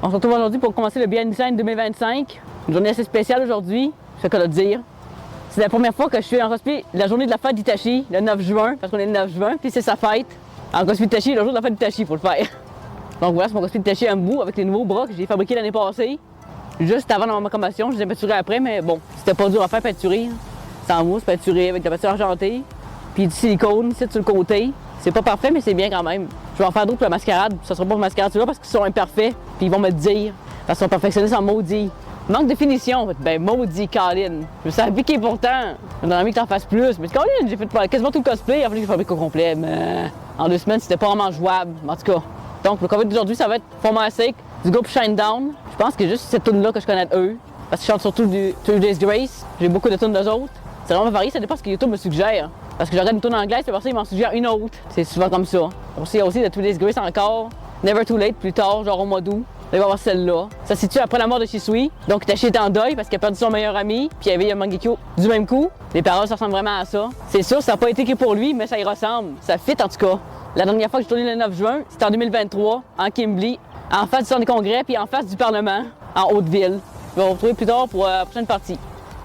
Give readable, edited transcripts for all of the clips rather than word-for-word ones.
On se retrouve aujourd'hui pour commencer le Behind the Scene 2025. Une journée assez spéciale aujourd'hui, c'est ce qu'on a à dire. C'est la première fois que je suis en cosplay la journée de la fête d'Itachi, le 9 juin, parce qu'on est le 9 juin, puis c'est sa fête. En cosplay d'Itachi, le jour de la fête d'Itachi, faut le faire. Donc voilà, c'est mon cosplay d'Itachi Ambu avec les nouveaux bras que j'ai fabriqués l'année passée. Juste avant ma commation, je les ai peinturés après, mais bon, c'était pas dur à faire peinturer. C'est en mousse, peinturé avec de la peinture argentée, puis du silicone ici sur le côté. C'est pas parfait, mais c'est bien quand même. Je vais en faire d'autres pour la mascarade. Ça sera pas pour la mascarade celui-là parce qu'ils sont imparfaits, puis ils vont me le dire. Parce qu'ils sont perfectionnés en maudit. Manque de finition, ben maudit, Colin. Je me suis appliqué pourtant. J'aurais envie que t'en fasses plus. Mais Colin, j'ai fait quasiment tout le cosplay, il a fallu que je fabrique au complet. Mais en 2 semaines, c'était pas vraiment jouable. En tout cas. Donc le cover d'aujourd'hui, ça va être For My Sake du groupe Shinedown. Je pense que juste cette tune-là que je connais d'eux. Parce qu'ils chantent surtout du Today's Grace. J'ai beaucoup de tunes d'eux autres. C'est vraiment varié, ça dépend de ce que YouTube me suggère. Parce que je regarde une tune anglaise, puis après ça, il m'en suggère une autre. C'est souvent comme ça. Aussi, il y a aussi de Today's Grace encore. Never Too Late, plus tard, genre au mois d'août. Il va y avoir celle-là. Ça se situe après la mort de Shisui. Donc Itachi est en deuil parce qu'il a perdu son meilleur ami. Puis il y avait Mangekyo du même coup. Les paroles, ça ressemble vraiment à ça. C'est sûr, ça n'a pas été écrit pour lui, mais ça y ressemble. Ça fit en tout cas. La dernière fois que j'ai tourné le 9 juin, c'était en 2023, en Kimberley, en face du centre des congrès, puis en face du Parlement, en Haute-Ville. Je vais vous retrouver plus tard pour la prochaine partie.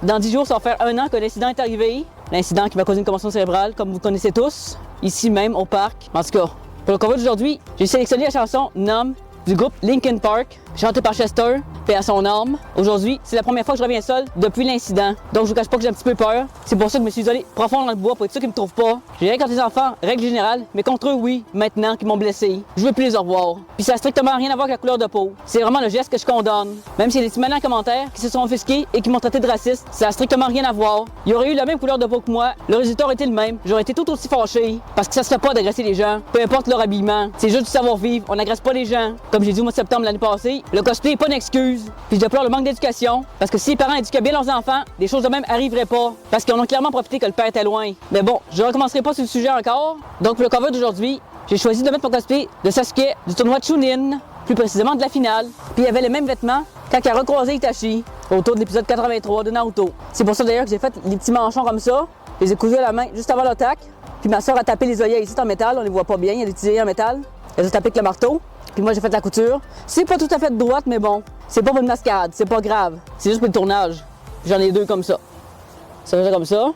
Dans 10 jours, ça va faire 1 an que l'incident est arrivé. L'incident qui m'a causé une commotion cérébrale, comme vous connaissez tous, ici même au parc. En tout cas, pour le cover d'aujourd'hui, j'ai sélectionné la chanson Numb du groupe Linkin Park, chantée par Chester, paix à son âme. Aujourd'hui, c'est la première fois que je reviens seul depuis l'incident. Donc je vous cache pas que j'ai un petit peu peur. C'est pour ça que je me suis isolé profond dans le bois pour être sûr qu'ils me trouvent pas. J'ai rien contre les enfants, règle générale, mais contre eux, oui, maintenant qu'ils m'ont blessé. Je veux plus les revoir. Puis ça a strictement rien à voir avec la couleur de peau. C'est vraiment le geste que je condamne. Même s'il y a des petits malins en commentaire qui se sont offusqués et qui m'ont traité de raciste, ça a strictement rien à voir. Il y aurait eu la même couleur de peau que moi, le résultat aurait été le même. J'aurais été tout aussi fâché. Parce que ça serait pas d'agresser les gens, peu importe leur habillement. C'est juste du savoir-vivre, on n'agresse pas les gens. Comme j'ai dit au mois de septembre l'année passée, le cosplay n'est pas une excuse. Puis je déplore le manque d'éducation, parce que si les parents éduquaient bien leurs enfants, des choses de même arriveraient pas. Parce qu'ils en ont clairement profité que le père était loin. Mais bon, je ne recommencerai pas sur le sujet encore. Donc pour le cover d'aujourd'hui, j'ai choisi de mettre mon cosplay de Sasuke du tournoi Chunin, plus précisément de la finale. Puis il avait les mêmes vêtements quand il a recroisé Itachi autour de l'épisode 83 de Naruto. C'est pour ça d'ailleurs que j'ai fait les petits manchons comme ça. Je les ai cousus à la main juste avant l'attaque. Puis ma soeur a tapé les œillets ici en métal, on les voit pas bien, il y a des petits œillets en métal. Elle a tapé avec le marteau. Puis moi j'ai fait la couture. C'est pas tout à fait de droite, mais bon, c'est pas pour une mascarade, c'est pas grave. C'est juste pour le tournage. J'en ai 2 comme ça. Ça fait comme ça.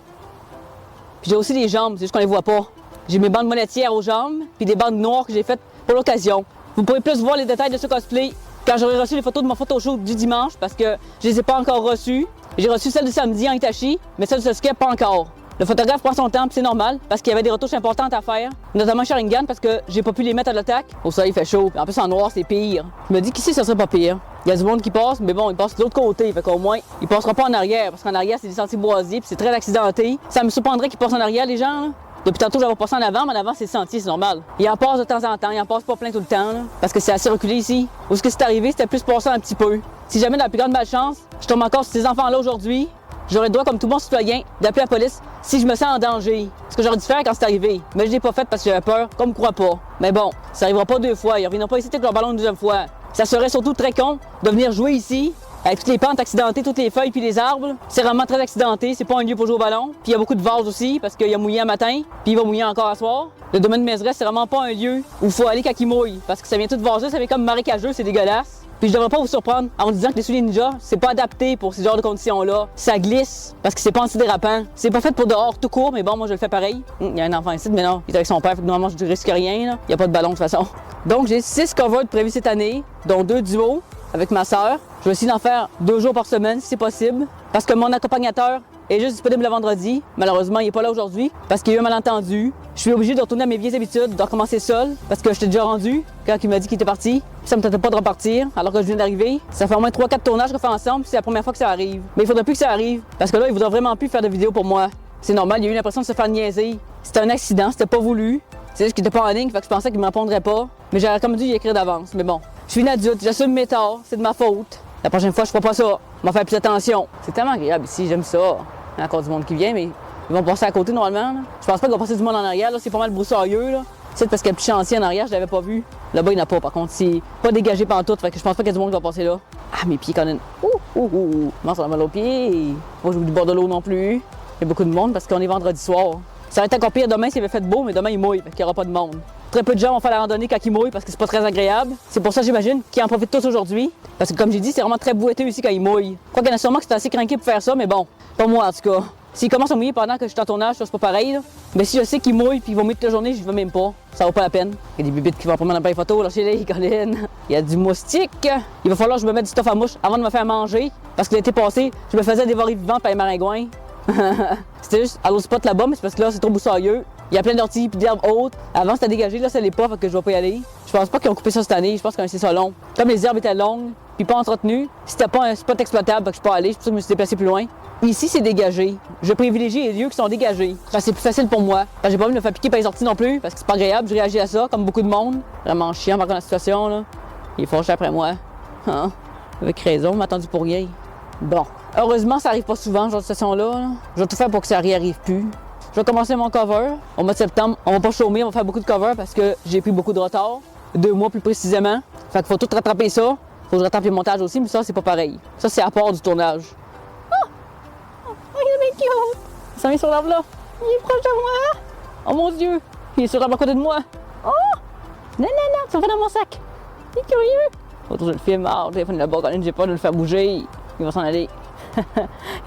Puis j'ai aussi des jambes, c'est juste qu'on les voit pas. J'ai mes bandes monétières aux jambes, puis des bandes noires que j'ai faites pour l'occasion. Vous pourrez plus voir les détails de ce cosplay quand j'aurai reçu les photos de mon photoshoot du dimanche, parce que je les ai pas encore reçues. J'ai reçu celle du samedi en Itachi, mais celle de Sasuke pas encore. Le photographe prend son temps, puis c'est normal, parce qu'il y avait des retouches importantes à faire, notamment Sharingan, parce que j'ai pas pu les mettre à l'attaque. Au soleil, il fait chaud, puis en plus en noir, c'est pire. Je me dis qu'ici, ça serait pas pire. Il y a du monde qui passe, mais bon, il passe de l'autre côté, fait qu'au moins, il passera pas en arrière, parce qu'en arrière, c'est des sentiers boisés, puis c'est très accidenté. Ça me surprendrait qu'ils passent en arrière, les gens, là. Depuis tantôt, j'avais passé en avant, mais en avant, c'est sentier, c'est normal. Il en passe de temps en temps, il en passe pas plein tout le temps, là, parce que c'est assez reculé ici. Où ce que c'est arrivé, c'était plus passant un petit peu. Si jamais, dans la plus grande malchance, je tombe encore sur ces enfants-là aujourd'hui, j'aurais le droit, comme tout bon citoyen, d'appeler la police si je me sens en danger. Ce que j'aurais dû faire quand c'est arrivé. Mais je l'ai pas fait parce que j'avais peur, qu'on me croit pas. Mais bon, ça arrivera pas 2 fois. Ils reviendront pas ici avec leur ballon une 2e fois. Ça serait surtout très con de venir jouer ici, avec toutes les pentes accidentées, toutes les feuilles puis les arbres. C'est vraiment très accidenté, c'est pas un lieu pour jouer au ballon. Puis il y a beaucoup de vases aussi, parce qu'il a mouillé un matin, puis il va mouiller encore à soir. Le domaine de Mézeray, c'est vraiment pas un lieu où il faut aller quand il mouille. Parce que ça vient tout vaseux, ça vient comme marécageux, c'est dégueulasse. Puis je devrais pas vous surprendre en vous disant que les souliers ninja, c'est pas adapté pour ces genres de conditions-là. Ça glisse, parce que c'est pas antidérapant. C'est pas fait pour dehors tout court, mais bon, moi je le fais pareil. Il y a un enfant ici, mais non, il est avec son père, fait que normalement je risque rien, là. Il y a pas de ballon de toute façon. Donc j'ai 6 covers prévus cette année, dont 2 duos avec ma sœur. Je vais essayer d'en faire 2 jours par semaine si c'est possible. Parce que mon accompagnateur est juste disponible le vendredi. Malheureusement, il n'est pas là aujourd'hui parce qu'il y a eu un malentendu. Je suis obligé de retourner à mes vieilles habitudes, de recommencer seul parce que je t'ai déjà rendu quand il m'a dit qu'il était parti. Puis ça me tentait pas de repartir alors que je viens d'arriver. Ça fait au moins 3-4 tournages qu'on fait ensemble, puis c'est la première fois que ça arrive. Mais il faudrait plus que ça arrive parce que là, il voudrait vraiment plus faire de vidéos pour moi. C'est normal, il a eu l'impression de se faire niaiser. C'était un accident, c'était pas voulu. C'est juste qu'il était pas en ligne, fait que je pensais qu'il me répondrait pas. Mais j'aurais comme dû y écrire d'avance. Mais bon, je suis une adulte, j'assume mes torts, c'est de ma faute. La prochaine fois, je ferai pas ça. On va faire plus attention. C'est tellement agréable ici, j'aime ça. Il y a encore du monde qui vient, mais ils vont passer à côté normalement. Là. Je pense pas qu'ils vont passer du monde en arrière, là. C'est pas mal broussailleux. Là. C'est parce qu'il y a un petit chantier en arrière, je l'avais pas vu. Là-bas, il n'y en a pas, par contre. C'est pas dégagé pantoute, fait que je pense pas qu'il y a du monde qui va passer là. Ah, mes pieds, Colin. Moi, ça va mal aux pieds. Moi, j'ai du bord de l'eau non plus. Il y a beaucoup de monde parce qu'on est vendredi soir. Ça va être encore pire demain s'il avait fait beau, mais demain, il mouille, fait qu'il n'y aura pas de monde. Très peu de gens vont faire la randonnée quand il mouille parce que c'est pas très agréable. C'est pour ça, j'imagine, qu'ils en profitent tous aujourd'hui. Parce que comme j'ai dit, c'est vraiment très boueteux ici quand il mouille. Quoi qu'il y en a sûrement qui sont assez craqués pour faire ça, mais bon, pas moi en tout cas. S'il commence à mouiller pendant que je suis en tournage, ça c'est pas pareil. Là. Mais si je sais qu'il mouille puis il va mouiller toute la journée, je vais même pas. Ça vaut pas la peine. Il y a des bibites qui vont prendre l'appareil photo, là chez les Colin. Il y a du moustique. Il va falloir que je me mette du stuff à mouche avant de me faire manger. Parce que l'été passé, je me faisais dévorer vivant par les maringouins. C'était juste à l'autre spot là-bas, mais c'est parce que là c'est trop boussailleux. Il y a plein d'orties et d'herbes hautes. Avant c'était dégagé, là ça l'est pas, fait que je vais pas y aller. Je pense pas qu'ils ont coupé ça cette année, je pense qu'ils ont laissé ça long. Comme les herbes étaient longues, puis pas entretenues, c'était pas un spot exploitable, fait que je suis pas allé, c'est pour ça que je me suis déplacé plus loin. Ici c'est dégagé. Je privilégie les lieux qui sont dégagés. C'est plus facile pour moi. J'ai pas envie de me faire piquer par les orties non plus, parce que c'est pas agréable, je réagis à ça, comme beaucoup de monde. Vraiment chiant par contre la situation là. Il est fâché après moi. Hein? Avec raison, m'a attendu pour rien. Bon. Heureusement, ça arrive pas souvent, ce genre de situation-là. Là. Je vais tout faire pour que ça arrive plus. Je vais commencer mon cover. Au mois de septembre, on va pas chômer, on va faire beaucoup de cover parce que j'ai pris beaucoup de retard. 2 mois plus précisément. Fait qu'il faut tout rattraper ça. Faut que je rattrape le montage aussi, mais ça, c'est pas pareil. Ça, c'est à part du tournage. Oh, il est bien cute! Il s'en vient sur l'arbre là. Il est proche de moi. Oh mon Dieu! Il est sur l'arbre à côté de moi. Oh! Non, ça va dans mon sac. Il est curieux. Faut que je le filme. Ah, le téléphone là-bas, quand même, j'ai peur de le faire bouger. Il va s'en aller. Il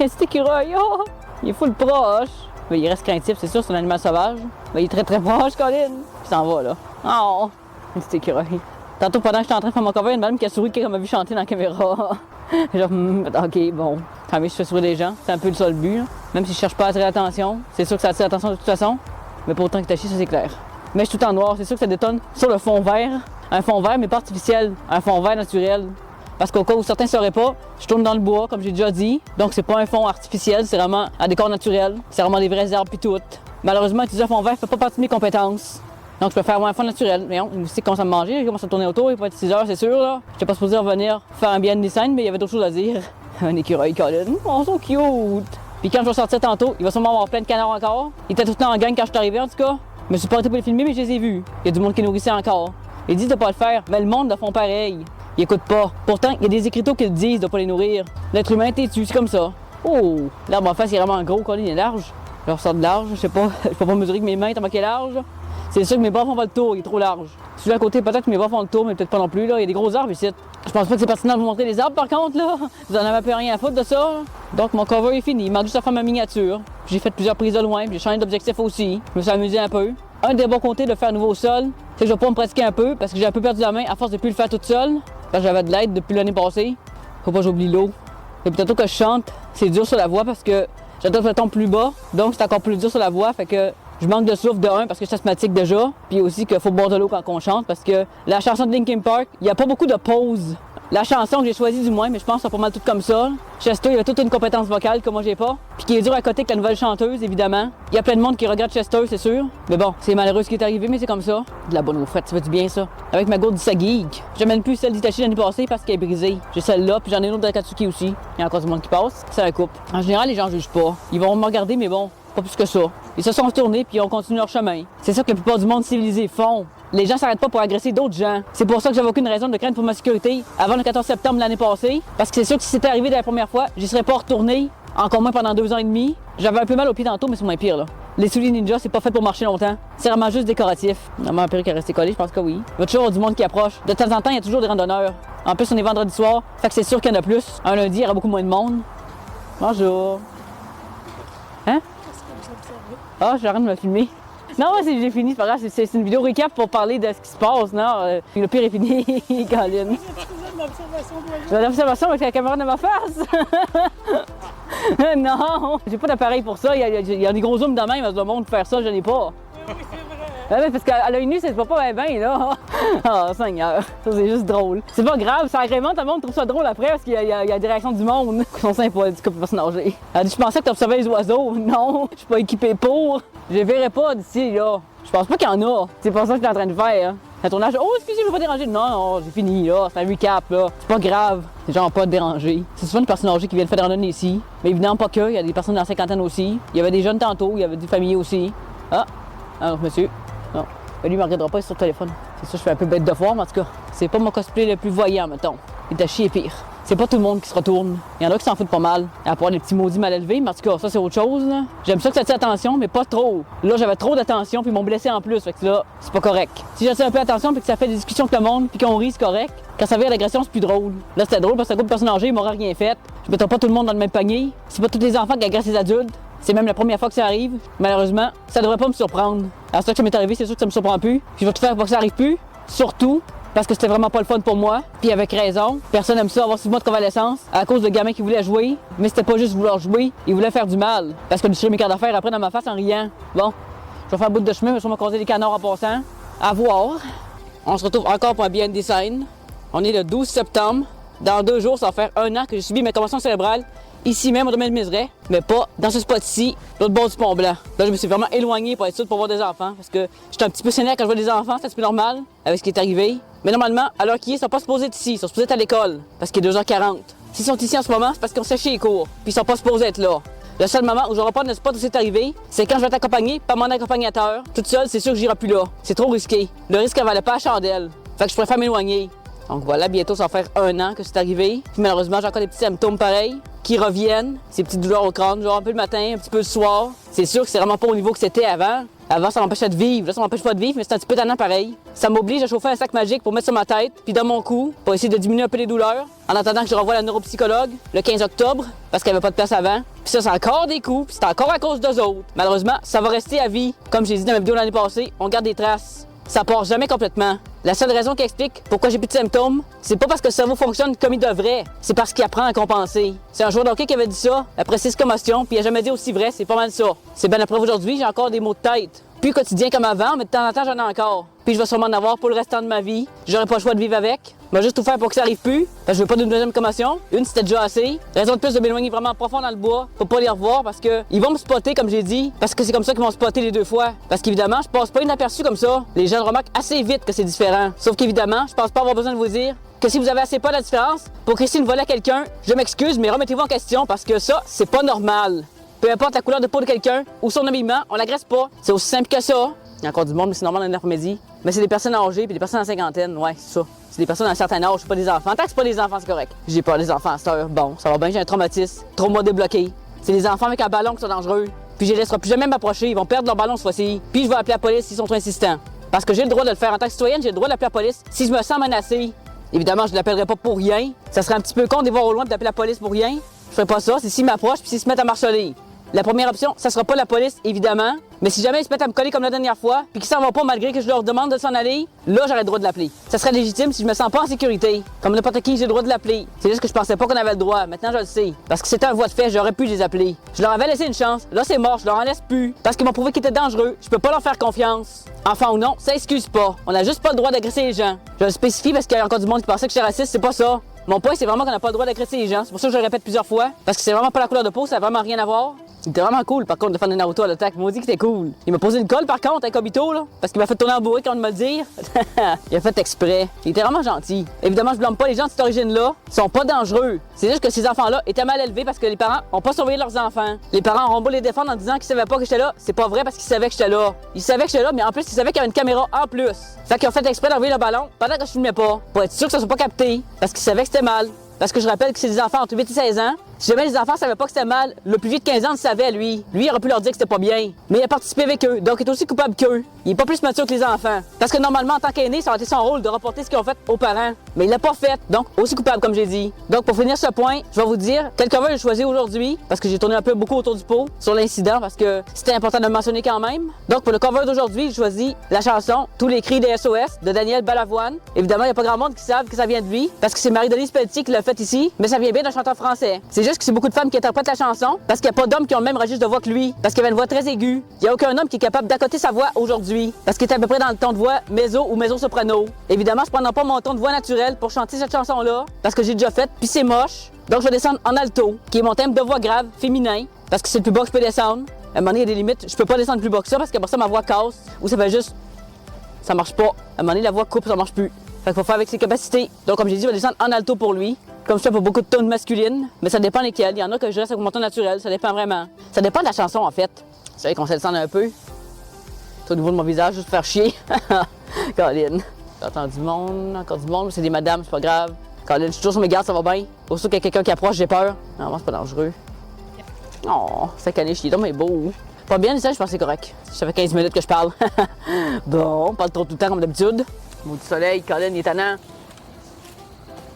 y a un petit écureuil. Oh! Il est full proche. Mais il reste craintif, c'est sûr, c'est un animal sauvage. Mais il est très très proche, Colin. Il s'en va là. Oh! Un petit écureuil. Tantôt, pendant que j'étais en train de faire mon cover, il y a une madame qui a souri qui m'a vu chanter dans la caméra. Genre, ok, bon. Quand même, je fais sourire les gens. C'est un peu ça le but. Là. Même si je cherche pas à attirer l'attention. C'est sûr que ça attire l'attention de toute façon. Mais pour autant que Itachi, ça c'est clair. Mais je suis tout en noir. C'est sûr que ça détonne sur le fond vert. Un fond vert, mais pas artificiel. Un fond vert naturel. Parce qu'au cas où certains ne sauraient pas, je tourne dans le bois, comme j'ai déjà dit. Donc, c'est pas un fond artificiel, c'est vraiment un décor naturel. C'est vraiment des vrais arbres puis tout. Malheureusement, utiliser un fond vert ne fait pas partie de mes compétences. Donc, je peux faire un fond naturel. Mais il sait qu'on commence à me manger, il commence à tourner autour, il va être 6 heures, c'est sûr. Là. Je n'étais pas supposé revenir faire un bien design, mais il y avait d'autres choses à dire. Un écureuil, Colin. Oh, so cute! Puis quand je vais sortir tantôt, il va sûrement avoir plein de canards encore. Il était tout le temps en gang quand je suis arrivé, en tout cas. Je me suis pas arrêté pour les filmer, mais je les ai vus. Il y a du monde qui nourrissait encore. Ils disent de pas le faire, mais le monde le font pareil. Ils écoutent pas. Pourtant, il y a des écriteaux qui le disent de pas les nourrir. L'être humain est têtu, c'est comme ça. Oh! L'arbre en face, il est vraiment gros, Colin, il est large. Je ressors de large, je sais pas, je peux pas mesurer que mes mains tellement qu'il est large. C'est sûr que mes bras font pas le tour, il est trop large. Celui à côté, peut-être que mes bras font le tour, mais peut-être pas non plus, là. Il y a des gros arbres ici. Je pense pas que c'est pertinent de vous montrer les arbres, par contre, là. Vous en avez un peu rien à foutre de ça. Donc, mon cover est fini. Il manque juste à faire ma miniature. J'ai fait plusieurs prises de loin, puis j'ai changé d'objectif aussi. Je me suis amusé un peu. Un des bons côtés de faire un nouveau sol, c'est que je vais pouvoir me pratiquer un peu, parce que j'ai un peu perdu la main à force de plus le faire toute seule. Parce que j'avais de l'aide depuis l'année passée. Faut pas que j'oublie l'eau. Et puis tantôt que je chante, c'est dur sur la voix parce que j'adore le ton plus bas. Donc c'est encore plus dur sur la voix. Fait que je manque de souffle de 1 parce que je suis asthmatique déjà. Puis aussi qu'il faut boire de l'eau quand on chante parce que la chanson de Linkin Park, il n'y a pas beaucoup de pauses. La chanson que j'ai choisie du moins, mais je pense que c'est pas mal tout comme ça. Chester, il a toute une compétence vocale que moi j'ai pas. Puis qui est dur à côté avec la nouvelle chanteuse, évidemment. Il y a plein de monde qui regarde Chester, c'est sûr. Mais bon, c'est malheureux ce qui est arrivé, mais c'est comme ça. De la bonne eau frette, ça fait du bien ça. Avec ma gourde d'Isagig. J'amène plus celle d'Itachi l'année passée parce qu'elle est brisée. J'ai celle-là, puis j'en ai une autre d'Akatsuki aussi. Il y a encore du monde qui passe. C'est la coupe. En général, les gens jugent pas. Ils vont me regarder, mais bon, pas plus que ça. Ils se sont retournés puis ils ont continué leur chemin. C'est ça que la plupart du monde civilisé font. Les gens s'arrêtent pas pour agresser d'autres gens. C'est pour ça que j'avais aucune raison de craindre pour ma sécurité avant le 14 septembre de l'année passée. Parce que c'est sûr que si c'était arrivé dès la première fois, j'y serais pas retourné, encore moins pendant 2 ans et demi. J'avais un peu mal aux pieds tantôt, mais c'est moins pire là. Les souliers ninja, c'est pas fait pour marcher longtemps. C'est vraiment juste décoratif. Vraiment un perruque à rester collé, je pense que oui. Il va toujours avoir du monde qui approche. De temps en temps, il y a toujours des randonneurs. En plus, on est vendredi soir, fait que c'est sûr qu'il y en a plus. Un lundi, il y aura beaucoup moins de monde. Bonjour. Hein? Ah, j'arrête de me filmer. Non, j'ai fini, c'est pas grave, c'est une vidéo récap pour parler de ce qui se passe, non? Le pire est fini, Colin. J'ai l'observation avec la caméra de ma face. Non, j'ai pas d'appareil pour ça, il y a des gros zooms de même, le monde faire ça, je n'ai pas. Oui, c'est vrai. Parce qu'à l'œil nu, ça se voit pas bien, là. Oh, Seigneur, ça c'est juste drôle. C'est pas grave, ça agrémente, tout le monde trouve ça drôle après parce qu'il y a des réactions du monde qui sont sympas, du coup, pour se nager. Elle dit, je pensais que t'observais les oiseaux. Non, je suis pas équipé pour. Je les verrai pas d'ici, là. Je pense pas qu'il y en a. C'est pas ça que je suis en train de faire. Hein. Un tournage, oh, excusez, je veux pas déranger. Non, non, j'ai fini, là. C'est un recap, là. C'est pas grave. C'est genre pas déranger. C'est souvent une personne âgée qui vient de faire des randonnées ici. Mais évidemment, pas que. Il y a des personnes dans la cinquantaine aussi. Il y avait des jeunes tantôt, il y avait des familles aussi. Ah, alors, monsieur. Non. Mais lui, il me regardera pas sur le téléphone. C'est ça, je fais un peu bête de foire, mais en tout cas, c'est pas mon cosplay le plus voyant, mettons. Itachi est pire. c'est pas tout le monde qui se retourne. Il y en a qui s'en foutent pas mal. À part des petits maudits mal élevés, mais en tout cas, ça c'est autre chose, là. J'aime ça que ça tire attention, mais pas trop. Là, j'avais trop d'attention, puis ils m'ont blessé en plus, fait que là, c'est pas correct. Si j'attire un peu attention, puis que ça fait des discussions avec le monde, puis qu'on rit, c'est correct. Quand ça vient à l'agression, c'est plus drôle. Là, c'était drôle parce que un groupe de personnes âgées, ils m'auraient rien fait. Je mettrais pas tout le monde dans le même panier. C'est pas tous les enfants qui agressent les adultes. C'est même la première fois que ça arrive. Malheureusement, ça devrait pas me surprendre. Alors, ça que ça m'est arrivé, c'est sûr que ça me surprend plus. Puis je vais tout faire pour que ça arrive plus. Surtout parce que c'était vraiment pas le fun pour moi. Puis avec raison. Personne n'aime ça avoir 6 mois de convalescence à cause de gamins qui voulaient jouer. Mais c'était pas juste vouloir jouer, ils voulaient faire du mal. Parce que je tirais mes cartes d'affaires après dans ma face en riant. Bon, je vais faire un bout de chemin, mais je vais me croiser des canards en passant. À voir. On se retrouve encore pour un Behind the Scene. On est le 12 septembre. Dans 2 jours, ça va faire 1 an que j'ai subi mes commotions cérébrales. Ici même, au domaine de Miseray, mais pas dans ce spot-ci, l'autre bord du Pont-Blanc. Là, je me suis vraiment éloigné pour être sûr de pouvoir voir des enfants, parce que j'étais un petit peu sénère quand je vois des enfants, c'est un petit peu normal avec ce qui est arrivé. Mais normalement, à l'heure qu'ils sont pas supposés être ici, ils sont supposés être à l'école, parce qu'il est 2h40. S'ils sont ici en ce moment, c'est parce qu'ils ont séché les cours, puis ils sont pas supposés être là. Le seul moment où j'aurai pas de spot où c'est arrivé, c'est quand je vais être accompagné par mon accompagnateur. Toute seule, c'est sûr que j'irai plus là. C'est trop risqué. Le risque, elle valait pas la chandelle. Fait que je préfère m'éloigner. Donc voilà, bientôt, ça va faire 1 an que c'est arrivé. Puis malheureusement, j'ai encore des petits symptômes pareils qui reviennent. Ces petites douleurs au crâne, genre un peu le matin, un petit peu le soir. C'est sûr que c'est vraiment pas au niveau que c'était avant. Avant, ça m'empêchait de vivre. Là, ça m'empêche pas de vivre, mais c'est un petit peu tannant pareil. Ça m'oblige à chauffer un sac magique pour mettre sur ma tête, puis dans mon cou, pour essayer de diminuer un peu les douleurs. En attendant que je renvoie la neuropsychologue le 15 octobre, parce qu'il n'y avait pas de place avant. Puis ça, c'est encore des coups, puis c'est encore à cause d'eux autres. Malheureusement, ça va rester à vie. Comme j'ai dit dans ma vidéo l'année passée, on garde des traces. Ça part jamais complètement. La seule raison qui explique pourquoi j'ai plus de symptômes, c'est pas parce que le cerveau fonctionne comme il devrait, c'est parce qu'il apprend à compenser. C'est un joueur de hockey qui avait dit ça, après 6 commotions, puis il a jamais dit aussi vrai, c'est pas mal ça. C'est bien la preuve aujourd'hui, j'ai encore des maux de tête. Plus quotidien comme avant, mais de temps en temps, j'en ai encore. Puis je vais sûrement en avoir pour le restant de ma vie. J'aurai pas le choix de vivre avec. Je vais juste tout faire pour que ça arrive plus, parce que je veux pas d'une deuxième commotion. Une, c'était déjà assez. Raison de plus de m'éloigner vraiment profond dans le bois pour pas les revoir, parce que ils vont me spotter, comme j'ai dit, parce que c'est comme ça qu'ils m'ont spotter les 2 fois. Parce qu'évidemment, je passe pas inaperçu comme ça. Les gens remarquent assez vite que c'est différent. Sauf qu'évidemment, je pense pas avoir besoin de vous dire que si vous avez assez pas la différence pour crisser une volée à quelqu'un, je m'excuse, mais remettez-vous en question, parce que ça, c'est pas normal. Peu importe la couleur de peau de quelqu'un ou son habillement, on l'agresse pas. C'est aussi simple que ça. Il y a encore du monde, mais c'est normal dans l'après-midi. Mais c'est des personnes âgées puis des personnes en cinquantaine, ouais, c'est ça. C'est des personnes d'un certain âge, c'est pas des enfants. Tant que c'est pas des enfants, c'est correct. J'ai peur des enfants à cette heure. Bon, ça va bien, j'ai un traumatisme. Trauma débloqué. C'est des enfants avec un ballon qui sont dangereux. Puis je les laisserai plus jamais m'approcher. Ils vont perdre leur ballon cette fois-ci. Puis je vais appeler la police s'ils sont trop insistants. Parce que j'ai le droit de le faire en tant que citoyenne, j'ai le droit d'appeler la police si je me sens menacée. Évidemment, je ne l'appellerai pas pour rien. Ça serait un petit peu con de les voir au loin et d'appeler la police pour rien. Je ferai pas ça, c'est s'ils m'approchent puis s'ils se mettent à marceler. La première option, ça sera pas la police, évidemment. Mais si jamais ils se mettent à me coller comme la dernière fois, puis qu'ils s'en vont pas malgré que je leur demande de s'en aller, là, j'aurais le droit de l'appeler. Ça serait légitime si je me sens pas en sécurité. Comme n'importe qui, j'ai le droit de l'appeler. C'est juste que je pensais pas qu'on avait le droit. Maintenant, je le sais. Parce que c'était un voie de fait, j'aurais pu les appeler. Je leur avais laissé une chance. Là, c'est mort, je leur en laisse plus. Parce qu'ils m'ont prouvé qu'ils étaient dangereux. Je peux pas leur faire confiance. Enfant ou non, ça excuse pas. On a juste pas le droit d'agresser les gens. Je le spécifie parce qu'il y a encore du monde qui pensait que j'étais raciste, c'est pas ça. Mon point, c'est vraiment qu'on n'a pas le droit d'agresser les gens. C'est pour ça que je le répète plusieurs fois. Parce que c'est vraiment pas la couleur de peau, ça a vraiment rien à voir. C'était vraiment cool, par contre, de faire des Naruto à l'attaque. Il m'a dit que c'était cool. Il m'a posé une colle, par contre, avec Obito, là. Parce qu'il m'a fait tourner en bourré quand de me le dire. Il a fait exprès. Il était vraiment gentil. Évidemment, je blâme pas les gens de cette origine-là. Ils sont pas dangereux. C'est juste que ces enfants-là étaient mal élevés parce que les parents ont pas surveillé leurs enfants. Les parents auront beau les défendre en disant qu'ils savaient pas que j'étais là. C'est pas vrai parce qu'ils savaient que j'étais là. Ils savaient que j'étais là, mais en plus, ils savaient qu'il y avait une caméra en plus. Fait qu'ils ont fait exprès d'enlever le ballon pendant que je filmais pas. Pour être sûr que ça soit pas capté. Parce qu'ils savaient que c'était mal. Parce que je rappelle que c'est des enfants entre 8 et 16 ans. Si jamais les enfants savaient pas que c'était mal, le plus vieux de 15 ans le savait, lui. Lui, il aurait pu leur dire que c'était pas bien. Mais il a participé avec eux, donc il est aussi coupable qu'eux. Il est pas plus mature que les enfants. Parce que normalement, en tant qu'aîné, ça aurait été son rôle de rapporter ce qu'ils ont fait aux parents. Mais il l'a pas fait, donc aussi coupable, comme j'ai dit. Donc pour finir ce point, je vais vous dire quel cover j'ai choisi aujourd'hui, parce que j'ai tourné un peu beaucoup autour du pot sur l'incident, parce que c'était important de le mentionner quand même. Donc pour le cover d'aujourd'hui, j'ai choisi la chanson Tous les cris des SOS de Daniel Balavoine. Évidemment, il n'y a pas grand monde qui savent que ça vient de lui, parce que c'est Marie-Denise Pelletier qui l'a fait ici, mais ça vient bien d'un chanteur français. C'est juste que c'est beaucoup de femmes qui interprètent la chanson, parce qu'il n'y a pas d'hommes qui ont le même registre de voix que lui, parce qu'il avait une voix très aiguë. Il n'y a aucun homme qui est capable d'accoter sa voix aujourd'hui, parce qu'il est à peu près dans le ton de voix mezzo ou mezzo-soprano. Évidemment, je ne prendrai pas mon ton de voix naturel pour chanter cette chanson-là, parce que j'ai déjà fait, puis c'est moche. Donc je vais descendre en alto, qui est mon thème de voix grave, féminin, parce que c'est le plus bas que je peux descendre. À un moment donné, il y a des limites, je peux pas descendre plus bas que ça, parce qu'après ça, ma voix casse, ou ça fait juste... ça marche pas. À un moment donné, la voix coupe, ça marche plus. Fait qu'il faut faire avec ses capacités. Donc comme j'ai dit, je vais descendre en alto pour lui. Comme je fais pour beaucoup de tones masculines, mais ça dépend lesquelles. Il y en a que je reste avec mon ton naturel, ça dépend vraiment. Ça dépend de la chanson en fait. C'est vrai qu'on se descend un peu. Au niveau de mon visage, juste pour faire chier. Colin. J'ai entendu du monde, encore du monde, c'est des madames, c'est pas grave. Quand je suis toujours sur mes gardes, ça va bien. Aussitôt qu'il y a quelqu'un qui approche, j'ai peur. Non, c'est pas dangereux. Oh, ça caniche, il est donc mais beau. Pas bien, ça, je pense que c'est correct. Ça fait 15 minutes que je parle. Bon, on parle trop tout le temps comme d'habitude. Maudit soleil, Colin, il est tannant.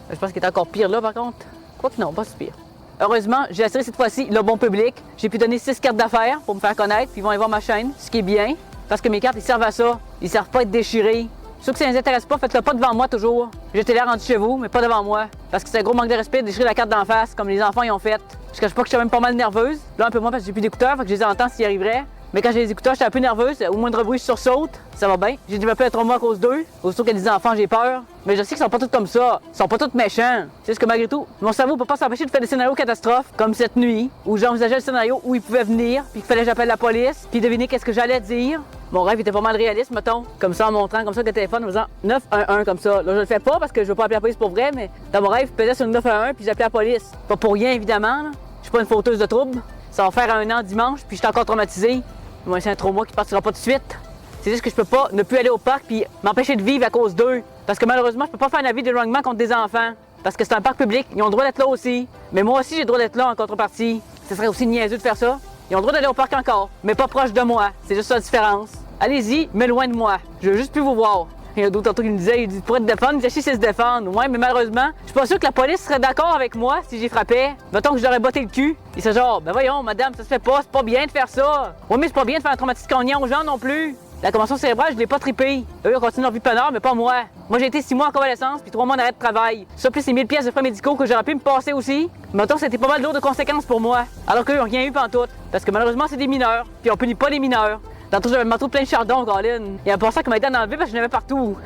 Je pense qu'il est encore pire là, par contre. Quoique non, pas si pire. Heureusement, j'ai assuré cette fois-ci le bon public. J'ai pu donner 6 cartes d'affaires pour me faire connaître, puis ils vont aller voir ma chaîne, ce qui est bien. Parce que mes cartes, ils servent à ça. Ils servent pas à être déchirés. Ceux que ça les intéresse pas, faites-le pas devant moi toujours. J'étais là rendu chez vous, mais pas devant moi. Parce que c'est un gros manque de respect de déchirer la carte d'en face, comme les enfants y ont fait. Je cache pas que je suis même pas mal nerveuse. Là, un peu moins parce que j'ai plus d'écouteurs, fait que je les entends s'ils arriveraient. Mais quand j'ai les écouteurs, j'étais un peu nerveuse. Au moindre bruit, je sursaute. Ça va bien. J'ai développé un trauma à cause d'eux. Aussitôt qu'il y a des enfants, j'ai peur. Mais je sais qu'ils sont pas tous comme ça. Ils sont pas tous méchants. C'est juste que malgré tout, mon cerveau peut pas s'empêcher de faire des scénarios catastrophes, comme cette nuit, où j'envisageais le scénario où ils pouvaient venir, puis qu'il fallait que j'appelle la police, puis deviner qu'est-ce que j'allais dire. Mon rêve était pas mal réaliste, mettons. Comme ça, en montrant comme ça avec le téléphone, en faisant 911 comme ça. Là, je le fais pas parce que je veux pas appeler la police pour vrai, mais dans mon rêve, je pesais sur le 911 puis j'appelais la police. Pas pour rien, évidemment. Là. Je suis pas une fauteuse de troubles. Ça va faire 1 an dimanche, puis je suis encore traumatisée. Moi, c'est un trauma qui partira pas tout de suite. C'est juste que je peux pas ne plus aller au parc puis m'empêcher de vivre à cause d'eux. Parce que malheureusement, je peux pas faire un avis d'éloignement contre des enfants. Parce que c'est un parc public, ils ont le droit d'être là aussi. Mais moi aussi, j'ai le droit d'être là en contrepartie. Ce serait aussi niaiseux de faire ça. Ils ont le droit d'aller au parc encore, mais pas proche de moi. C'est juste ça la différence. Allez-y, mais loin de moi. Je veux juste plus vous voir. Il y a d'autres tantôt qui me disaient, il dit pour te défendre, il disait, c'est se défendre. Ouais, mais malheureusement, je suis pas sûr que la police serait d'accord avec moi si j'y frappais. Mettons que je leur ai botté le cul. Il serait genre, ben voyons, madame, ça se fait pas, c'est pas bien de faire ça. Ouais, mais c'est pas bien de faire un traumatisme cognant aux gens non plus. La convention cérébrale, je l'ai pas trippé. Eux, ils continuent leur vie peinard, mais pas moi. Moi, j'ai été 6 mois en convalescence puis 3 mois d'arrêt de travail. Ça, plus les 1000 pièces de frais médicaux que j'aurais pu me passer aussi. Mettons que c'était pas mal lourd de conséquences pour moi. Alors qu'eux, ils ont rien eu pantoute. Parce que malheureusement, c'est des mineurs. Puis on punit pas les mineurs. Tantôt, j'avais le manteau plein de chardon, Colin. Il y a un passant qui m'a été enlevé parce que je l'avais partout.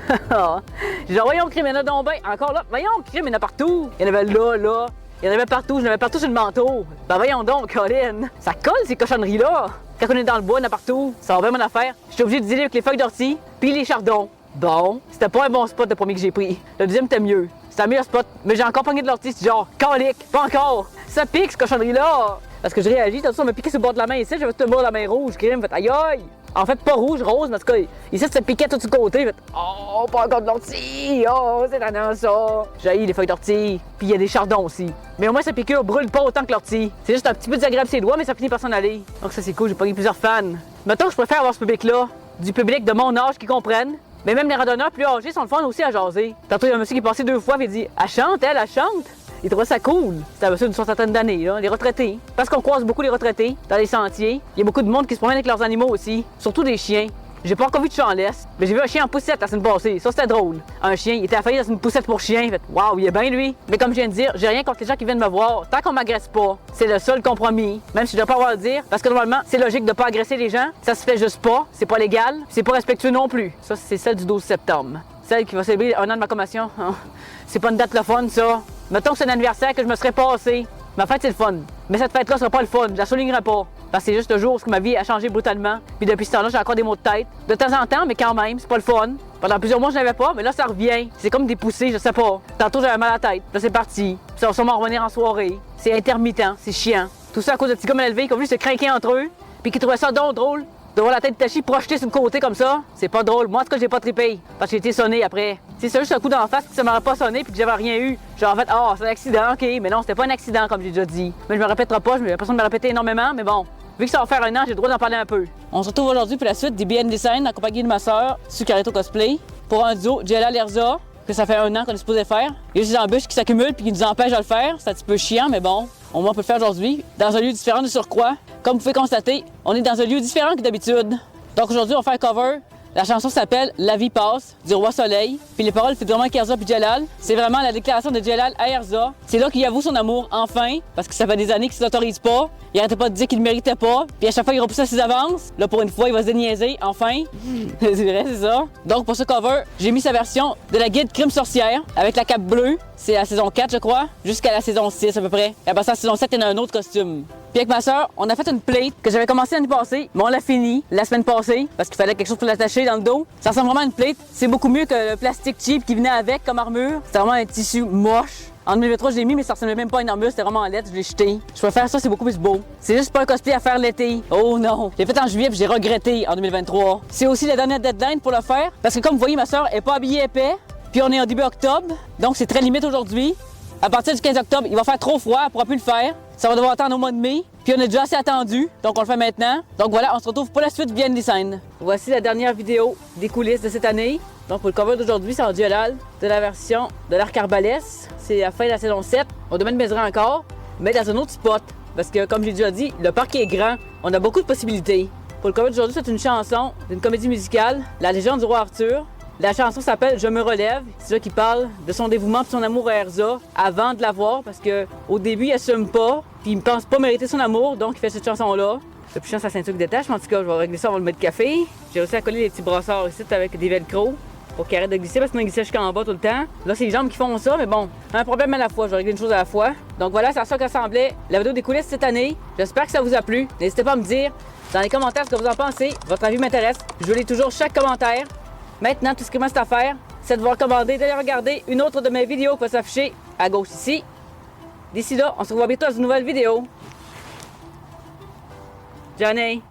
J'ai dit, voyons, crime, il y en a donc ben. Encore là, voyons, crime, il y en a partout. Il y en avait là, là. Il y en avait partout, je l'avais partout sur le manteau. Ben voyons donc, Colin. Ça colle, ces cochonneries-là. Quand on est dans le bois, il y en a partout. Ça va bien mon affaire. J'étais obligé de dealer avec les feuilles d'ortie, puis les chardons. Bon, c'était pas un bon spot le premier que j'ai pris. Le deuxième était mieux. C'était un meilleur spot, mais j'ai encore pogné de l'ortie, c'est genre, calique, pas encore. Ça pique, ce cochonnerie-là. Parce que je réagis, tantôt, on m'a piqué sur le bord de la main ici, j'avais tout le bord de la main rouge, crime, fait aïe aïe. En fait, pas rouge, rose, mais en tout cas, ici, ça piquait tout du côté, fait oh, pas encore de l'ortie, oh, c'est tannant ça. J'ai les feuilles d'ortie, puis il y a des chardons aussi. Mais au moins, sa piqûre brûle pas autant que l'ortie. C'est juste un petit peu désagréable ses doigts, mais ça finit par s'en aller. Donc ça, c'est cool, j'ai pogné plusieurs fans. Mettons que je préfère avoir ce public-là, du public de mon âge qui comprennent. Mais même les randonneurs plus âgés sont le fun aussi à jaser. Tantôt, il y a un monsieur qui est passé 2 fois et il dit « Elle chante, elle chante! » Il trouvait ça cool. C'était un monsieur d'une soixantaine d'années, là, les retraités. Parce qu'on croise beaucoup les retraités dans les sentiers. Il y a beaucoup de monde qui se promène avec leurs animaux aussi, surtout des chiens. J'ai pas encore vu de chat en laisse, mais j'ai vu un chien en poussette la semaine passée. Ça, c'était drôle. Un chien, il était affaillé dans une poussette pour chien. Fait, waouh, il est bien lui. Mais comme je viens de dire, j'ai rien contre les gens qui viennent me voir. Tant qu'on m'agresse pas, c'est le seul compromis. Même si je dois pas avoir à le dire, parce que normalement, c'est logique de pas agresser les gens. Ça se fait juste pas. C'est pas légal. C'est pas respectueux non plus. Ça, c'est celle du 12 septembre. Celle qui va célébrer 1 an de ma commotion. C'est pas une date le fun, ça. Mettons que c'est un anniversaire que je me serais passé. Ma fête, c'est le fun. Mais cette fête-là sera pas le fun. Je la soulignerai pas. Parce que c'est juste le jour où ma vie a changé brutalement. Puis depuis ce temps-là, j'ai encore des maux de tête. De temps en temps, mais quand même, c'est pas le fun. Pendant plusieurs mois, je n'avais pas, mais là, ça revient. C'est comme des poussées, je sais pas. Tantôt, j'avais mal à la tête. Là, c'est parti. Puis ça va sûrement revenir en soirée. C'est intermittent, c'est chiant. Tout ça à cause de petits gars mal élevés qui ont voulu se craquer entre eux. Puis qui trouvaient ça donc drôle. De voir la tête de Tachi projetée sur le côté comme ça, c'est pas drôle. Moi, en tout cas, j'ai pas trippé. Parce que j'ai été sonné après. Si c'est juste un coup d'en face puis ça m'aurait pas sonné puis que j'avais rien eu. Genre, en fait, oh, c'est un accident, ok. Mais non, c'était pas un accident, comme j'ai déjà dit. Mais je me répéterai pas, j'ai l'impression de me répéter énormément, mais bon. Vu que ça va faire 1 an, j'ai le droit d'en parler un peu. On se retrouve aujourd'hui pour la suite des BN Design accompagné de ma soeur, Sucarito Cosplay, pour un duo JLA Lerza, que ça fait 1 an qu'on est supposé faire. Il y a des embûches qui s'accumulent puis qui nous empêchent de le faire. C'est un petit peu chiant, mais bon. Au moins, on peut le faire aujourd'hui, dans un lieu différent de surcroît. Comme vous pouvez constater, on est dans un lieu différent que d'habitude. Donc aujourd'hui, on va faire un cover. La chanson s'appelle La vie passe du Roi Soleil. Puis les paroles, c'est vraiment Erza puis Jalal. C'est vraiment la déclaration de Jalal à Erza. C'est là qu'il avoue son amour, enfin, parce que ça fait des années qu'il ne s'autorise pas. Il arrêtait pas de dire qu'il ne méritait pas. Puis à chaque fois, il repoussait ses avances. Là, pour une fois, il va se déniaiser, enfin. C'est vrai, c'est ça. Donc pour ce cover, j'ai mis sa version de la guide Crime Sorcière avec la cape bleue. C'est la saison 4, je crois, jusqu'à la saison 6 à peu près. Et après ça, la saison 7, il y en a un autre costume. Puis avec ma soeur, on a fait une plate que j'avais commencé l'année passée, mais on l'a fini la semaine passée parce qu'il fallait quelque chose pour l'attacher dans le dos. Ça ressemble vraiment à une plate. C'est beaucoup mieux que le plastique cheap qui venait avec comme armure. C'est vraiment un tissu moche. En 2023, je l'ai mis, mais ça ressemblait même pas à une armure, c'était vraiment en lettres, je l'ai jeté. Je préfère ça, c'est beaucoup plus beau. C'est juste pas un cosplay à faire l'été. Oh non! J'ai fait en juillet puis j'ai regretté en 2023. C'est aussi la dernière deadline pour le faire parce que comme vous voyez, ma soeur est pas habillée épais. Puis on est en début octobre, donc c'est très limite aujourd'hui. À partir du 15 octobre, il va faire trop froid, on ne pourra plus le faire. Ça va devoir attendre au mois de mai. Puis on est déjà assez attendu, donc on le fait maintenant. Donc voilà, on se retrouve pour la suite Behind the Scene. Voici la dernière vidéo des coulisses de cette année. Donc pour le cover d'aujourd'hui, c'est en dual de la version de l'Arc Arbalès. C'est la fin de la saison 7, au domaine de Mézeray encore, mais dans un autre spot. Parce que comme j'ai déjà dit, le parc est grand, on a beaucoup de possibilités. Pour le cover d'aujourd'hui, c'est une chanson d'une comédie musicale, La légende du roi Arthur. La chanson s'appelle Je me relève. C'est ça qui parle de son dévouement et son amour à Erza avant de la voir parce qu'au début, il assume pas, puis il ne pense pas mériter son amour, donc il fait cette chanson-là. Le plus chance, sa ceinture qui détache, mais en tout cas, je vais régler ça avant le mettre café. J'ai réussi à coller les petits brassards ici avec des velcro pour qu'il arrête de glisser parce qu'il glissait jusqu'en bas tout le temps. Là, c'est les jambes qui font ça, mais bon, un problème à la fois. Je vais régler une chose à la fois. Donc voilà, c'est à ça que ressemblait la vidéo des coulisses cette année. J'espère que ça vous a plu. N'hésitez pas à me dire dans les commentaires ce que vous en pensez. Votre avis m'intéresse. Je lis toujours chaque commentaire. Maintenant, tout ce qu'il me reste à faire, c'est de vous recommander d'aller regarder une autre de mes vidéos qui va s'afficher à gauche ici. D'ici là, on se revoit bientôt dans une nouvelle vidéo. Johnny!